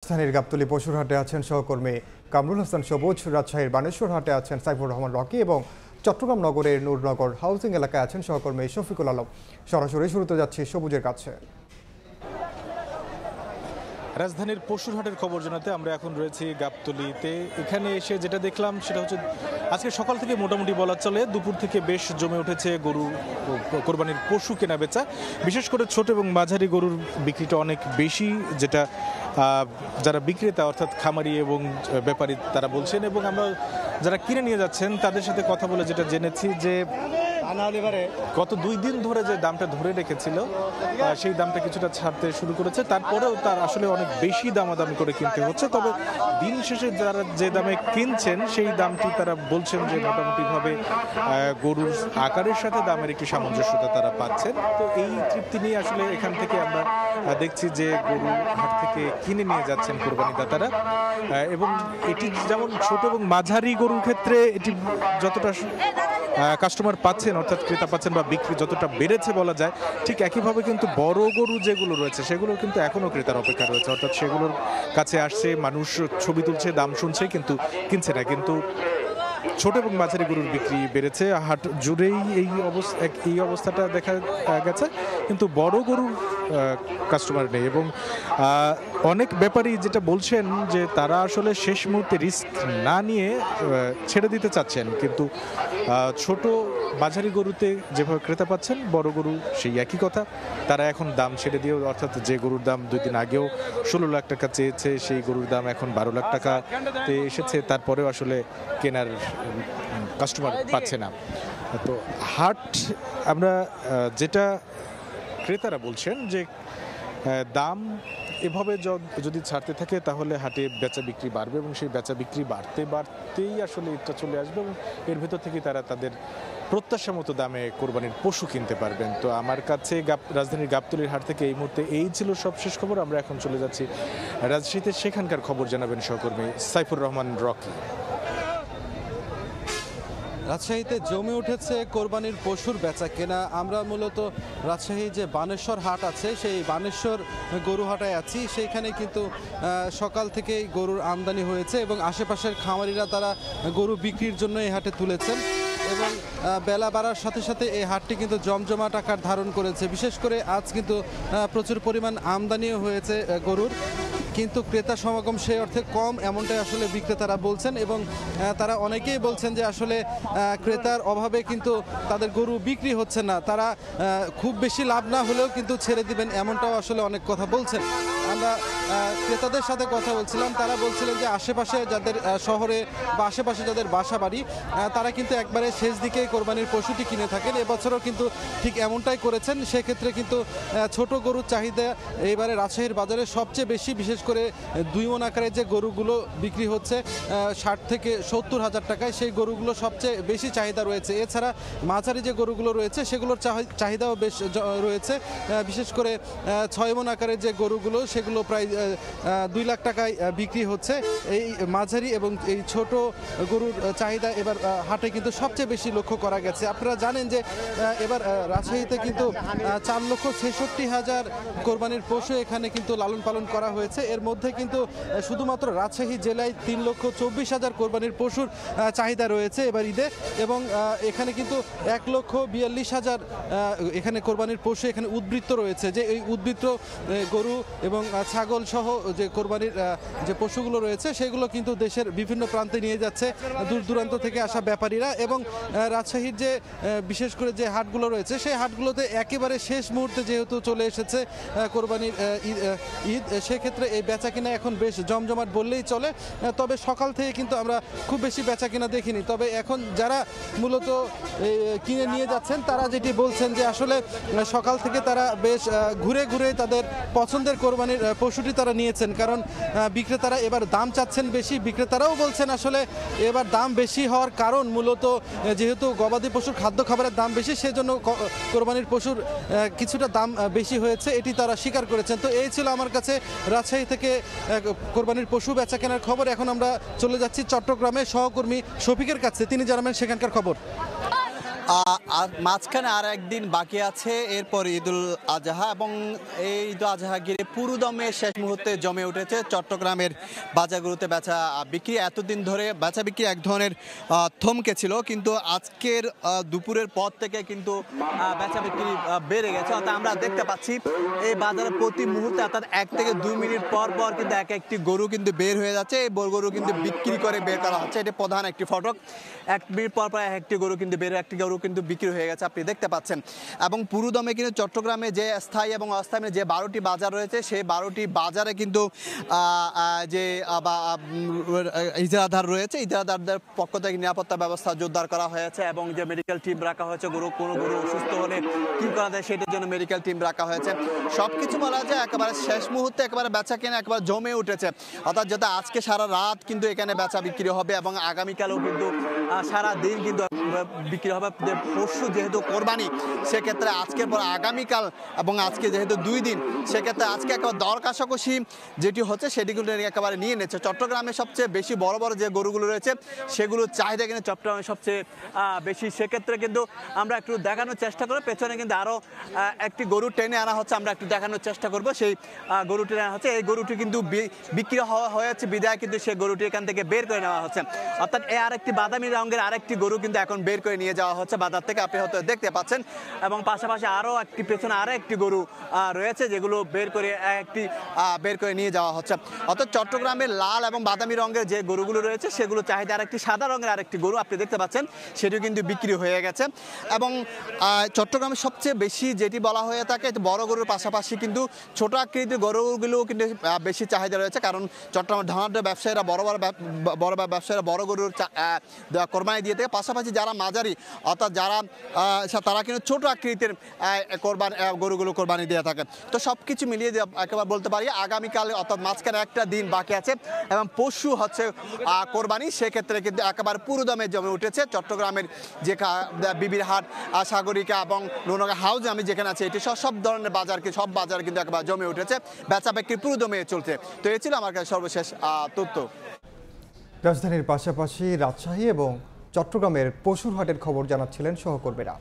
রাজধানীর গাবতলী পশুর হাটে আছেন সহকর্মী কামরুল হাসান সবুজ, রাজশাহীর বানেশ্বর হাটে আছেন সাইফুর রহমান রকি এবং চট্টগ্রাম নগরের নূরনগর হাউজিং এলাকায় আছেন সহকর্মী শফিকুল আলম। সরাসরি শুরুতে যাচ্ছি সবুজের কাছে। রাজধানীর পশুর হাটের খবর জানাতে আমরা এখন রয়েছি গাবতলীতে। এখানে এসে যেটা দেখলাম সেটা হচ্ছে আজকে সকাল থেকে মোটামুটি বলা চলে দুপুর থেকে বেশ জমে উঠেছে গরু কোরবানির পশু কেনা বেচা। বিশেষ করে ছোট এবং মাঝারি গরুর বিক্রিটা অনেক বেশি, যেটা যারা বিক্রেতা অর্থাৎ খামারি এবং ব্যাপারী তারা বলছেন, এবং আমরা যারা কিনে নিয়ে যাচ্ছেন তাদের সাথে কথা বলে যেটা জেনেছি যে গত 2 দিন ধরে যে দামটা ধরে রেখেছিল সেই দামটা কিছুটা ছাড়তে শুরু করেছে। তারপরেও তার আসলে অনেক বেশি দামাদামি করে কিনতে হচ্ছে। তবে দিন শেষে যারা যে দামে কিনছেন সেই দামটি তারা বলছেন যে মোটামুটিভাবে গরুর আকারের সাথে দামের একটি সামঞ্জস্যতা তারা পাচ্ছেন। তো এই তৃপ্তি নিয়ে আসলে এখান থেকে আমরা দেখছি যে গরু হাট থেকে কিনে নিয়ে যাচ্ছেন কোরবানিদাতারা, এবং এটি যেমন ছোট এবং মাঝারি গরুর ক্ষেত্রে এটি যতটা কাস্টমার পাচ্ছেন অর্থাৎ ক্রেতা পাচ্ছেন বা বিক্রি যতটা বেড়েছে বলা যায়, ঠিক একইভাবে কিন্তু বড় গরু যেগুলো রয়েছে সেগুলো কিন্তু এখনও ক্রেতার অপেক্ষা রয়েছে। অর্থাৎ সেগুলোর কাছে আসছে, মানুষ ছবি তুলছে, দাম শুনছে, কিন্তু কিনছে না। কিন্তু ছোট এবং মাঝারি গরুর বিক্রি বেড়েছে। হাট জুড়েই এই অবস্থাটা দেখা গেছে, কিন্তু বড় গরুর কাস্টমার নেই। এবং অনেক ব্যাপারী যেটা বলছেন যে তারা আসলে শেষ মুহূর্তে রিস্ক না নিয়ে ছেড়ে দিতে চাচ্ছেন, কিন্তু ছোট মাঝারি গরুতে যেভাবে ক্রেতা পাচ্ছেন বড় গরু সেই একই কথা। তারা এখন দাম ছেড়ে দিয়েও, অর্থাৎ যে গরুর দাম 2 দিন আগেও 16 লাখ টাকা চেয়েছে সেই গরুর দাম এখন 12 লাখ টাকাতে এসেছে, তারপরেও আসলে কেনার কাস্টমার পাচ্ছে না। তো হাট আমরা যেটা ক্রেতারা বলছেন যে দাম এভাবে যদি ছাড়তে থাকে তাহলে হাটে বেচা বিক্রি বাড়বে, এবং সেই বেচা বিক্রি বাড়তেই আসলে এটা চলে আসবে, এবং এর ভেতর থেকে তারা তাদের প্রত্যাশা মতো দামে কোরবানির পশু কিনতে পারবেন। তো আমার কাছে রাজধানীর গাবতলীর হাট থেকে এই মুহূর্তে এই ছিল সবশেষ খবর। আমরা এখন চলে যাচ্ছি রাজশাহীতে, সেখানকার খবর জানাবেন সহকর্মী সাইফুর রহমান রকি। রাজশাহীতে জমে উঠেছে কোরবানির পশুর বেচা কেনা। আমরা মূলত রাজশাহী যে বানেশ্বর হাট আছে সেই বানেশ্বর গরু হাটায় আছি। সেইখানে কিন্তু সকাল থেকেই গরুর আমদানি হয়েছে এবং আশেপাশের খামারিরা তারা গরু বিক্রির জন্য এই হাটে তুলেছেন, এবং বেলা বাড়ার সাথে সাথে এই হাটটি কিন্তু জমজমাট আকার ধারণ করেছে। বিশেষ করে আজ কিন্তু প্রচুর পরিমাণ আমদানিও হয়েছে গরুর, কিন্তু ক্রেতা সমাগম সেই অর্থে কম, এমনটাই আসলে বিক্রেতারা বলছেন। এবং তারা অনেকেই বলছেন যে আসলে ক্রেতার অভাবে কিন্তু তাদের গরু বিক্রি হচ্ছে না, তারা খুব বেশি লাভ না হলেও কিন্তু ছেড়ে দিবেন, এমনটাও আসলে অনেক কথা বলছেন। আমরা ক্রেতাদের সাথে কথা বলছিলাম, তারা বলছিলেন যে আশেপাশে যাদের শহরে বা আশেপাশে যাদের বাসা বাড়ি তারা কিন্তু একবারে শেষ দিকেই কোরবানির পশুটি কিনে থাকেন। এবছরও কিন্তু ঠিক এমনটাই করেছেন। সেক্ষেত্রে কিন্তু ছোট গরুর চাহিদা এবারে রাজশাহীর বাজারে সবচেয়ে বেশি। বিশেষ করে 2 মণ আকারের যে গরুগুলো বিক্রি হচ্ছে 60 থেকে 70 হাজার টাকায়, সেই গরুগুলো সবচেয়ে বেশি চাহিদা রয়েছে। এছাড়া মাঝারি যে গরুগুলো রয়েছে সেগুলোর চাহিদাও বেশ রয়েছে। বিশেষ করে 6 মণ আকারের যে গরুগুলো সেগুলো প্রায় 2 লাখ টাকায় বিক্রি হচ্ছে। এই মাঝারি এবং এই ছোট গরুর চাহিদা এবার হাটে কিন্তু সবচেয়ে বেশি লক্ষ্য করা গেছে। আপনারা জানেন যে এবার রাজশাহীতে কিন্তু 4,66,000 কোরবানির পশু এখানে কিন্তু লালন পালন করা হয়েছে। এর মধ্যে কিন্তু শুধুমাত্র রাজশাহী জেলায় 3,24,000 কোরবানির পশুর চাহিদা রয়েছে এবার ঈদে, এবং এখানে কিন্তু 1,42,000 এখানে কোরবানির পশু এখানে উদ্বৃত্ত রয়েছে। যে এই উদ্বৃত্ত গরু এবং ছাগল সহ যে কোরবানির যে পশুগুলো রয়েছে সেগুলো কিন্তু দেশের বিভিন্ন প্রান্তে নিয়ে যাচ্ছে দূর দূরান্ত থেকে আসা ব্যাপারীরা। এবং রাজশাহীর যে বিশেষ করে যে হাটগুলো রয়েছে সেই হাটগুলোতে একেবারে শেষ মুহূর্তে যেহেতু চলে এসেছে কোরবানির ঈদ, সেক্ষেত্রে এই বেচা কিনা এখন বেশ জমজমাট বললেই চলে। তবে সকাল থেকে কিন্তু আমরা খুব বেশি বেচা কিনা দেখিনি। তবে এখন যারা মূলত কিনে নিয়ে যাচ্ছেন তারা যেটি বলছেন যে আসলে সকাল থেকে তারা বেশ ঘুরে ঘুরে তাদের পছন্দের কোরবানির পশুটি তারা নিয়েছেন, কারণ বিক্রেতারা এবার দাম চাচ্ছেন বেশি। বিক্রেতারাও বলছেন আসলে এবার দাম বেশি হওয়ার কারণ মূলত যেহেতু গবাদি পশুর খাদ্য খাবারের দাম বেশি, সেজন্য কোরবানির পশুর কিছুটা দাম বেশি হয়েছে, এটি তারা স্বীকার করেছেন। তো এই ছিল আমার কাছে রাজশাহী থেকে কোরবানির পশু বেচা কেনার খবর। এখন আমরা চলে যাচ্ছি চট্টগ্রামে সহকর্মী শফিকের কাছে, তিনি জানাবেন সেখানকার খবর। আর মাঝখানে আর একদিন বাকি আছে, এরপর ঈদুল আজহা, এবং এই ঈদ আজহা ঘিরে পুরোদমে শেষ মুহূর্তে জমে উঠেছে চট্টগ্রামের বাজারগুলোতে বেচা বিক্রি। এতদিন ধরে বেচা বিক্রি এক ধরনের থমকে ছিল, কিন্তু আজকের দুপুরের পর থেকে কিন্তু বেচা বিক্রি বেড়ে গেছে। অর্থাৎ আমরা দেখতে পাচ্ছি এই বাজারে প্রতি মুহূর্তে অর্থাৎ 1 থেকে 2 মিনিট পর পর কিন্তু এক একটি গরু কিন্তু বের হয়ে যাচ্ছে। এই গরু কিন্তু বিক্রি করে বের করা হচ্ছে, এটা প্রধান একটি ফটক। 1 মিনিট পর পর একটি গরু কিন্তু একটি গরু কিন্তু বিক্রি হয়ে গেছে, আপনি দেখতে পাচ্ছেন। এবং পুরোদমে কিন্তু চট্টগ্রামে যে স্থায়ী এবং অস্থায়ী যে 12টি বাজার রয়েছে, সেই 12টি বাজারে কিন্তু যে ইজারাদার রয়েছে, ইজারাদারদের পক্ষ থেকে নিরাপত্তা ব্যবস্থা জোরদার করা হয়েছে, এবং যে মেডিকেল টিম রাখা হয়েছে, কোনো গরু অসুস্থ হলে কি করা যায় সেটার জন্য মেডিকেল টিম রাখা হয়েছে। সবকিছু বলা যায় একেবারে শেষ মুহূর্তে একেবারে বেচা কেনা একেবারে জমে উঠেছে। অর্থাৎ যাতে আজকে সারা রাত কিন্তু এখানে বেচা বিক্রি হবে, এবং আগামীকালও কিন্তু সারা দিন কিন্তু বিক্রি হবে। পরশু যেহেতু কোরবানি, সেক্ষেত্রে আজকের পর আগামীকাল এবং আজকে যেহেতু 2 দিন, সেক্ষেত্রে আজকে একেবারে দর কষাকষি যেটি হচ্ছে সেটিগুলো একেবারে নিয়ে নিচ্ছে। চট্টগ্রামে সবচেয়ে বেশি বড় বড় যে গরুগুলো রয়েছে সেগুলোর চাহিদা কিন্তু চট্টগ্রামে সবচেয়ে বেশি। সেক্ষেত্রে কিন্তু আমরা একটু দেখানোর চেষ্টা করব, পেছনে কিন্তু আরও একটি গরু টেনে আনা হচ্ছে, আমরা একটু দেখানোর চেষ্টা করব। সেই গরু টেনে আনা হচ্ছে, এই গরুটি কিন্তু বিক্রি হয়েছে বিদায় কিন্তু সেই গরুটি এখান থেকে বের করে নেওয়া হচ্ছে। অর্থাৎ আরেকটি বাদামি রঙের আরেকটি গরু কিন্তু এখন বের করে নিয়ে যাওয়া হচ্ছে বাজার থেকে, আপনি হয়তো দেখতে পাচ্ছেন। এবং পাশাপাশি আরও একটি পেছনে আরও একটি গরু রয়েছে, যেগুলো বের করে নিয়ে যাওয়া হচ্ছে। অর্থাৎ চট্টগ্রামের লাল এবং বাদামি রঙের যে গরুগুলো রয়েছে সেগুলো চাহিদা আরেকটি সাদা রঙের আরেকটি গরু আপনি দেখতে পাচ্ছেন, সেটিও কিন্তু বিক্রি হয়ে গেছে। এবং চট্টগ্রামের সবচেয়ে বেশি যেটি বলা হয়ে থাকে, বড় গরুর পাশাপাশি কিন্তু ছোট আকৃতির গরুগুলোও কিন্তু বেশি চাহিদা রয়েছে, কারণ চট্টগ্রামের ধনাঢ্য ব্যবসায়ীরা বড় ব্যবসায়ীরা বড় গরুর কোরবানি দিয়ে থাকে। পাশাপাশি যারা মাঝারি অর্থাৎ তারা কিন্তু ছোট আকৃতির গরুগুলো কোরবানি দিয়ে থাকে। তো সব কিছু মিলিয়ে একেবারে বলতে পারি আগামীকাল অর্থাৎ মাঝখানে একটা দিন বাকি আছে, এবং পরশু হচ্ছে কোরবানি। সেক্ষেত্রে কিন্তু একেবারে পুরোদমে জমে উঠেছে চট্টগ্রামের যে বিবির হাট, সাগরিকা এবং নৌনগর হাউস আমি যেখানে আছি, এটি সব ধরনের সব বাজার কিন্তু একেবারে জমে উঠেছে, বেচা বিক্রি পুরোদমে চলছে। তো এই ছিল আমার কাছে সর্বশেষ তথ্য। রাজধানীর পাশাপাশি রাজশাহী এবং চট্টগ্রামের পশুর হাটের খবর জানাচ্ছিলেন সহকর্মীরা।